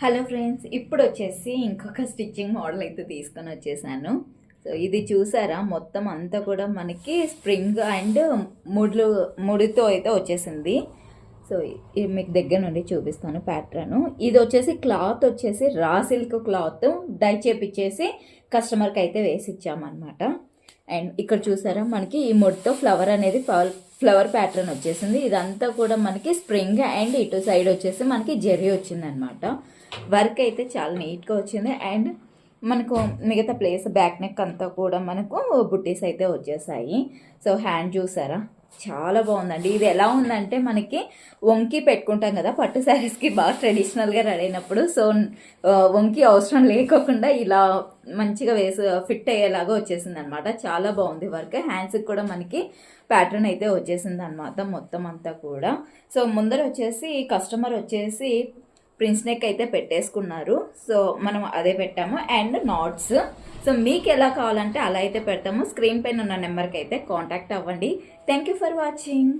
Hello friends, ఇప్పుడు వచ్చేసి ఇంకొక స్టిచ్చింగ్ మోడల్ అయితే తీసుకొని వచ్చేసాను. సో ఇది చూసారా, మొత్తం అంతా కూడా మనకి స్ప్రింగ్ అండ్ ముడితో అయితే వచ్చేసింది. సో ఇది మీకు దగ్గర నుండి చూపిస్తాను ప్యాటర్న్. ఇది వచ్చేసి క్లాత్ వచ్చేసి రా సిల్క్ క్లాత్ డై చేపిచ్చేసి కస్టమర్కి అయితే వేసి ఇచ్చామన్నమాట. అండ్ ఇక్కడ చూసారా, మనకి ఈ ముడితో ఫ్లవర్ అనేది ఫ్లవర్ ప్యాటర్న్ వచ్చేసింది. ఇదంతా కూడా మనకి స్ప్రింగ్ అండ్ ఇటు సైడ్ వచ్చేసి మనకి జెర్రీ వచ్చింది అనమాట. వర్క్ అయితే చాలా నీట్గా వచ్చింది. అండ్ మనకు మిగతా ప్లేస్ బ్యాక్ నెక్ అంతా కూడా మనకు బుట్టీస్ అయితే వచ్చేసాయి. సో హ్యాండ్ చూసారా, చాలా బాగుందండి. ఇది ఎలా ఉందంటే మనకి వంకి పెట్టుకుంటాం కదా పట్టు శారీస్కి, బాగా ట్రెడిషనల్గా రెడీ అయినప్పుడు. సో వంకి అవసరం లేకోకుండా ఇలా మంచిగా ఫిట్ అయ్యేలాగా వచ్చేసింది అనమాట. చాలా బాగుంది వర్క్. హ్యాండ్స్కి కూడా మనకి ప్యాటర్న్ అయితే వచ్చేసింది అనమాట మొత్తం అంతా కూడా. సో ముందర వచ్చేసి కస్టమర్ వచ్చేసి ప్రిన్స్ నెక్ అయితే పెట్టేసుకున్నారు. సో మనం అదే పెట్టాము. And NATS. సో మీకు ఎలా కావాలంటే అలా అయితే పెడతాము. స్క్రీన్ పైన ఉన్న నెంబర్కి అయితే కాంటాక్ట్ అవ్వండి. Thank you for watching.